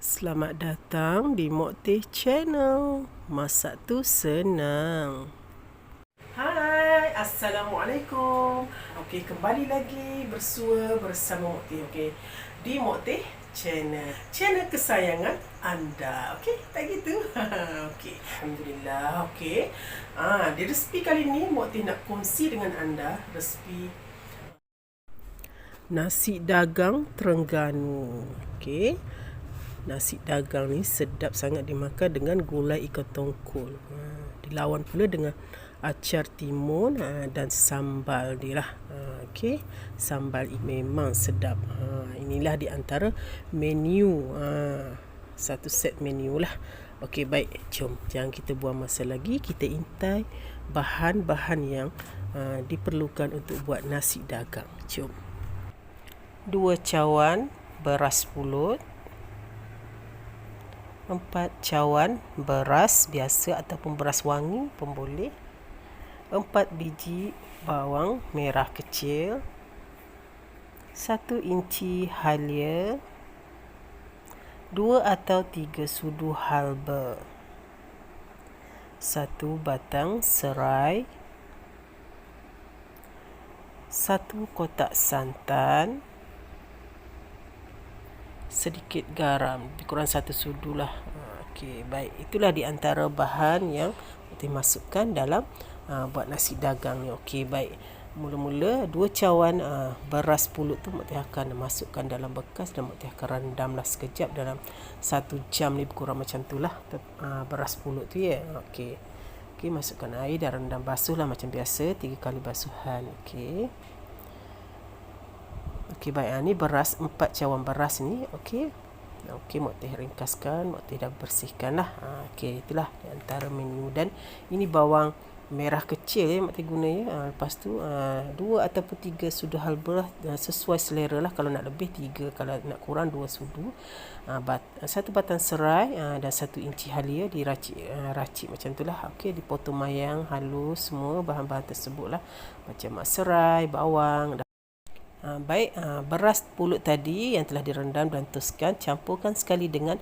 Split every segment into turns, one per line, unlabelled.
Selamat datang di Moktih Channel. Masak tu senang. Hai, Assalamualaikum. Okey, kembali lagi bersua bersama Moktih. Okey, di Moktih Channel. Channel kesayangan anda. Okey, tak gitu? Okey, alhamdulillah. Okey. Di resipi kali ni Moktih nak kongsi dengan anda resipi nasi dagang Terengganu. Okey. Nasi dagang ni sedap sangat dimakan dengan gulai ikan tongkol. Dilawan pula dengan acar timun dan sambal dia lah. Okey, sambal memang sedap. Inilah di antara menu, satu set menu lah. Okey, baik, jom jangan kita buang masa lagi. Kita intai bahan-bahan yang diperlukan untuk buat nasi dagang. Jom. 2 cawan beras pulut, 4 cawan beras biasa ataupun beras wangi pun boleh, 4 biji bawang merah kecil, 1 inci halia, 2 atau 3 sudu halba, 1 batang serai, 1 kotak santan, sedikit garam, lebih kurang 1 sudu lah. Okey, baik, itulah di antara bahan yang kita masukkan dalam buat nasi dagang ni. Okey, baik, mula-mula 2 cawan beras pulut tu Mak Teh akan masukkan dalam bekas dan Mak Teh akan rendamlah sekejap dalam 1 jam lebih kurang macam tu lah, beras pulut tu ya. Okey, masukkan air dan rendam basuh lah macam biasa, 3 kali basuhan. Okey, baik, ni beras, 4 cawan beras ni. Okey, Mak Teh ringkaskan, Mak Teh dah bersihkan lah. Okey, itulah antara menu. Dan ini bawang merah kecil ya Mak Teh guna ya. Lepas tu 2 ataupun 3 sudu halba sesuai selera lah. Kalau nak lebih 3, kalau nak kurang 2 sudu. 1 batang serai dan 1 inci halia diracik macam tu lah. Okey, dipotong mayang halus semua bahan-bahan tersebut lah. Macam serai, bawang. Baik, beras pulut tadi yang telah direndam dan tuskan, campurkan sekali dengan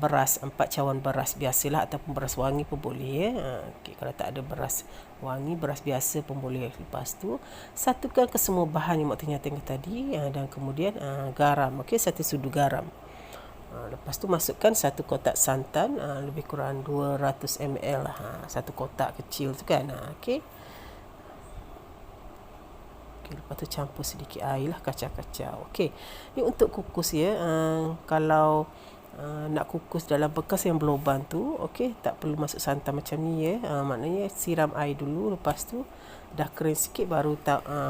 beras, 4 cawan beras biasalah ataupun beras wangi pun boleh ya. Okey, kalau tak ada beras wangi, beras biasa pun boleh. Lepas tu satukan ke semua bahan yang Mak Teh nyatakan tadi dan kemudian garam. Okey, 1 sudu garam. Lepas tu masukkan 1 kotak santan, lebih kurang 200 ml lah. 1 kotak kecil tu kan. Okey. Lepas tu campur sedikit air lah, kacau-kacau. Okey, ni untuk kukus ya. Kalau nak kukus dalam bekas yang berlubang tu, okey, tak perlu masuk santan macam ni ya. Maknanya siram air dulu, lepas tu dah kering sikit baru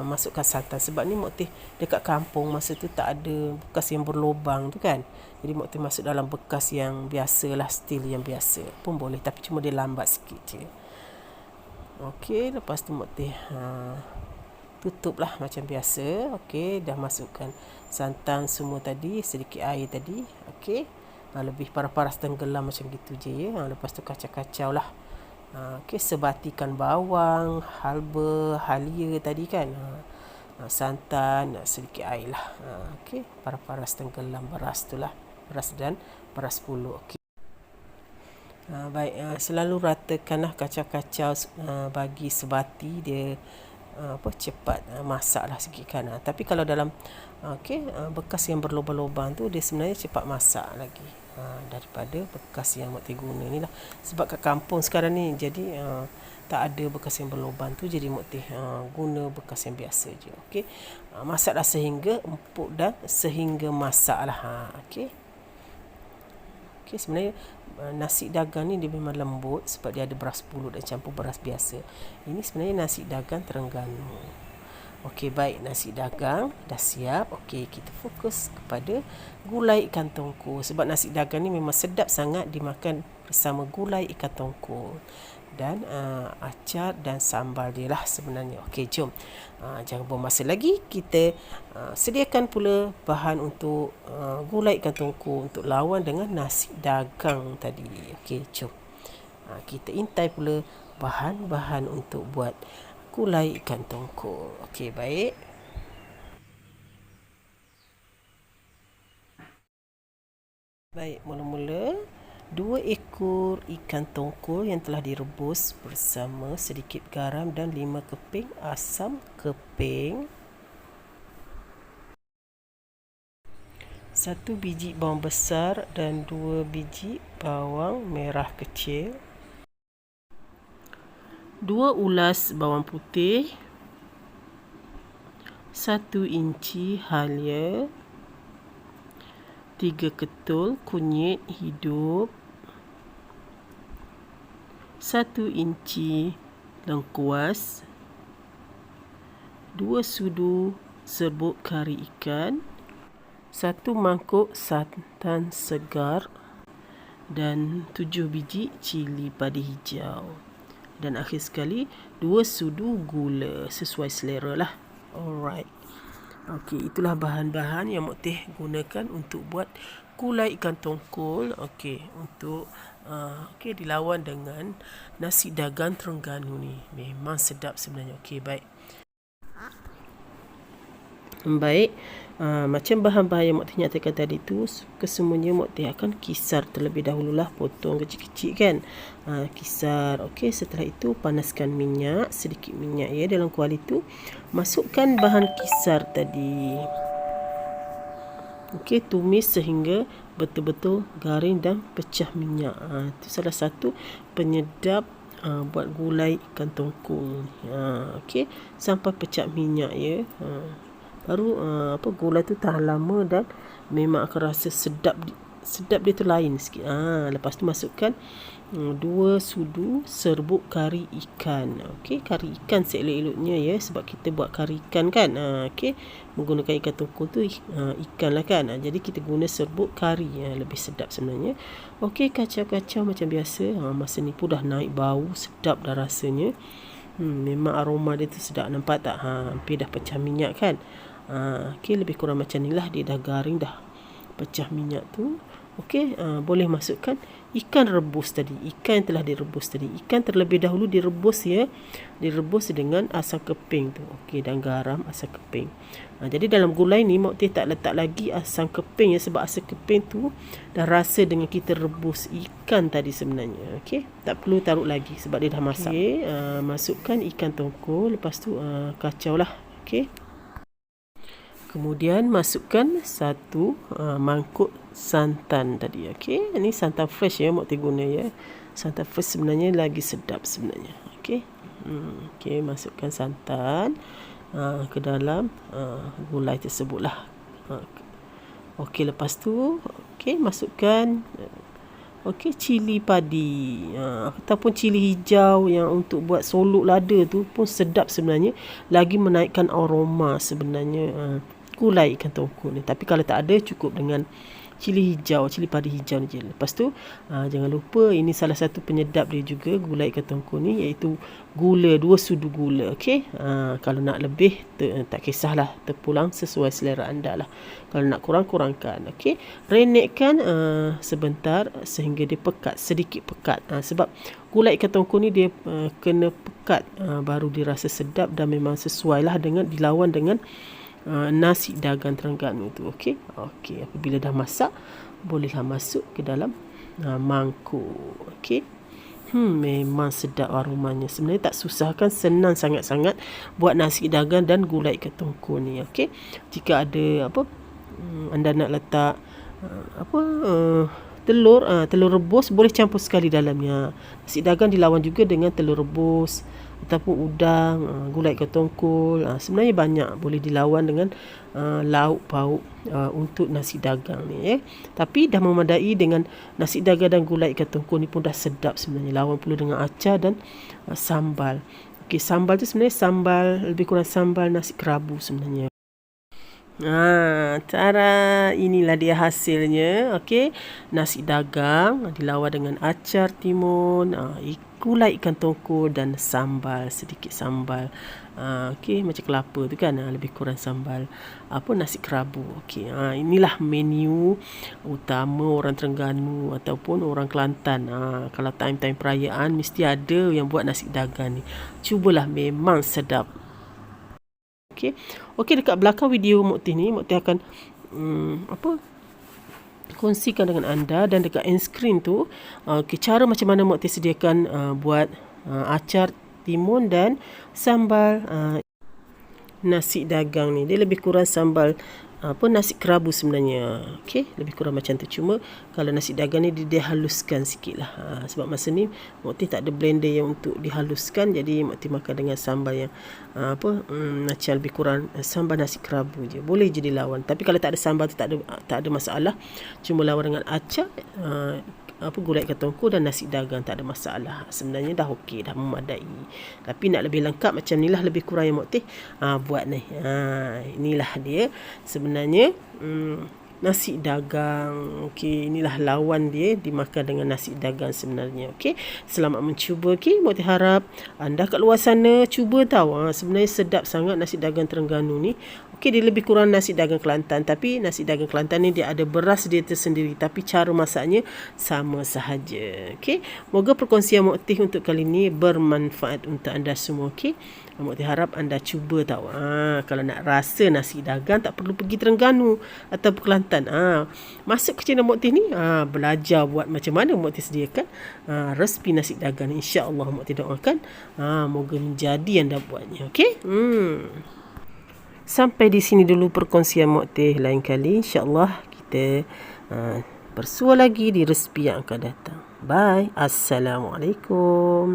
masukkan santan. Sebab ni Mak Teh dekat kampung masa tu tak ada bekas yang berlubang tu kan. Jadi Mak Teh masuk dalam bekas yang biasa lah, stil yang biasa pun boleh, tapi cuma dia lambat sikit je. Okey, lepas tu Mak Teh tutuplah macam biasa. Okey, dah masukkan santan semua tadi, sedikit air tadi. Okey, lebih paras-paras tenggelam macam gitu je ya. Lepas tu kacau-kacau lah. Okey, sebatikan bawang, halba, halia tadi kan. Santan, sedikit air lah. Okey, paras-paras tenggelam beras tu lah. Beras dan beras pulut. Okey. Baik, selalu ratakanlah, kacau-kacau bagi sebati dia cepat masaklah sikit kan. Tapi kalau dalam bekas yang berlubang-lubang tu dia sebenarnya cepat masak lagi daripada bekas yang Mak Teh guna ni lah. Sebab kat kampung sekarang ni jadi tak ada bekas yang berlubang tu, jadi Mak Teh guna bekas yang biasa je. Okey, masaklah sehingga empuk dan sehingga masak lah. Okey, sebenarnya nasi dagang ni dia memang lembut sebab dia ada beras pulut dan campur beras biasa. Ini sebenarnya nasi dagang Terengganu. Okey, baik, nasi dagang dah siap. Okey, kita fokus kepada gulai ikan tongkol. Sebab nasi dagang ni memang sedap sangat dimakan bersama gulai ikan tongkol dan acar dan sambal dia lah sebenarnya. Okey, jom. Jangan buang masa lagi. Kita sediakan pula bahan untuk gulai ikan tongkol untuk lawan dengan nasi dagang tadi. Okey, jom. Kita intai pula bahan-bahan untuk buat gulai ikan tongkol. Okey, baik. Baik, mula-mula 2 ekor ikan tongkol yang telah direbus bersama sedikit garam dan 5 keping asam keping. 1 biji bawang besar dan 2 biji bawang merah kecil. 2 ulas bawang putih. 1 inci halia. 3 ketul kunyit hidup. 1 inci lengkuas. 2 sudu serbuk kari ikan. 1 mangkuk santan segar dan 7 biji cili padi hijau. Dan akhir sekali 2 sudu gula sesuai selera lah. Alright. Okey, itulah bahan-bahan yang Mak Teh gunakan untuk buat gulai ikan tongkol. Okey, untuk dilawan dengan nasi dagang Terengganu ni. Memang sedap sebenarnya. Okey, baik. Baik, macam bahan-bahan yang Mak Teh nyatakan tadi tu, kesemuanya Mak Teh akan kisar terlebih dahululah, potong kecil-kecil kan. Kisar. Okey, setelah itu panaskan minyak, sedikit minyak ya dalam kuali tu. Masukkan bahan kisar tadi. Okey, tumis sehingga betul-betul garing dan pecah minyak. Itu salah satu penyedap buat gulai ikan tongkol. Okey, sampai pecah minyak ya. Baru gulai tu tahan lama dan memang akan rasa sedap dia tu lain sikit. Lepas tu masukkan 2 sudu serbuk kari ikan. Okey, kari ikan seelok-eloknya ya, sebab kita buat kari ikan kan. Okey, menggunakan ikan tongkol tu ikan lah kan. Jadi kita guna serbuk kari, lebih sedap sebenarnya. Okey, kacau-kacau macam biasa. Masa ni pun dah naik bau, sedap dah rasanya. Memang aroma dia tu sedap, nampak tak? Hampir dah pecah minyak kan. Okey, lebih kurang macam ni lah, dia dah garing, dah pecah minyak tu. Okey, boleh masukkan ikan rebus tadi. Ikan yang telah direbus tadi. Ikan terlebih dahulu direbus ya. Direbus dengan asam keping tu. Okey, dan garam, asam keping. Jadi dalam gulai ni Mak Teh tak letak lagi asam keping ya, sebab asam keping tu dah rasa dengan kita rebus ikan tadi sebenarnya. Okey, tak perlu taruh lagi sebab dia dah masak. Okey, masukkan ikan tongkol, lepas tu kacau lah. Okey. Kemudian masukkan 1 mangkuk santan tadi. Okey, ini santan fresh ya Mak Teh guna ya. Santan fresh sebenarnya lagi sedap sebenarnya. Okey. Okey, masukkan santan ke dalam gulai tersebut lah. Okey, lepas tu masukkan cili padi ataupun cili hijau yang untuk buat solok lada tu pun sedap sebenarnya, lagi menaikkan aroma sebenarnya gulai ikan tongkol ni. Tapi kalau tak ada, cukup dengan cili hijau, cili padi hijau ni je. Lepas tu jangan lupa, ini salah satu penyedap dia juga gulai ikan tongkol ni, iaitu gula, 2 sudu gula. Okey, kalau nak lebih tak kisahlah, terpulang sesuai selera anda lah. Kalau nak kurang, kurangkan. Okey, renekkan sebentar sehingga dia pekat, sedikit pekat. Sebab gulai ikan tongkol ni dia kena pekat baru dirasa sedap dan memang sesuai lah dengan dilawan dengan nasi dagang Terengganu tu. Okey, apabila dah masak, bolehlah masuk ke dalam mangkuk. Okey. Memang sedap aromanya. Sebenarnya tak susah kan, senang sangat-sangat buat nasi dagang dan gulai ikan tongkol ni. Okey. Jika ada anda nak letak telur rebus, boleh campur sekali dalamnya. Nasi dagang dilawan juga dengan telur rebus ataupun udang, gulai ikan tongkol. Sebenarnya banyak boleh dilawan dengan lauk pauk untuk nasi dagang ni. Tapi dah memadai dengan nasi dagang dan gulai ikan tongkol ni pun dah sedap sebenarnya. Lawan pula dengan acar dan sambal. Okey, sambal tu sebenarnya lebih kurang sambal nasi kerabu sebenarnya. Cara inilah dia hasilnya. Okey, nasi dagang dilawan dengan acar timun, gulai ikan tongkol dan sambal, sedikit sambal. Okey, macam kelapa tu kan, lebih kurang sambal nasi kerabu. Okey, inilah menu utama orang Terengganu ataupun orang Kelantan. Kalau time-time perayaan mesti ada yang buat nasi dagang ni. Cubalah, memang sedap. Okey, dekat belakang video Mak Teh ni, Mak Teh akan kongsikan dengan anda. Dan dekat end screen tu, cara macam mana Mok Teh sediakan buat acar timun dan sambal nasi dagang ni. Dia lebih kurang sambal nasi kerabu sebenarnya. Okey, lebih kurang macam tu. Cuma kalau nasi dagang ni dia haluskan sikit lah. Sebab masa ni Mok Teh tak ada blender yang untuk dihaluskan, jadi Mok Teh makan dengan sambal yang macam lebih kurang sambal nasi kerabu je. Boleh je dilawan. Tapi kalau tak ada sambal tu tak ada masalah. Cuma lawan dengan acar, gulai katongku dan nasi dagang, tak ada masalah. Sebenarnya dah okey, dah memadai. Tapi nak lebih lengkap macam ni lah lebih kurang yang Mok Teh buat ni. Inilah dia sebenarnya nasi dagang. Okey, inilah lawan dia dimakan dengan nasi dagang sebenarnya. Okey, selamat mencuba. Okey, Mok Teh harap anda kat luar sana cuba tahu. Sebenarnya sedap sangat nasi dagang Terengganu ni. Okey, dia lebih kurang nasi dagang Kelantan, tapi nasi dagang Kelantan ni dia ada beras dia tersendiri, tapi cara masaknya sama sahaja. Okey, moga perkongsian Mok Teh untuk kali ni bermanfaat untuk anda semua. Okey, Mok Teh harap anda cuba tahu. Kalau nak rasa nasi dagang tak perlu pergi Terengganu atau Kelantan. Masuk ke channel Mok Teh ni, belajar buat macam mana Mok Teh sediakan resipi nasi dagang. InsyaAllah Mok Teh doakan moga menjadi anda buatnya. Okey. Sampai di sini dulu perkongsian Mok Teh. Lain kali insya-Allah kita bersua lagi di resipi yang akan datang. Bye. Assalamualaikum.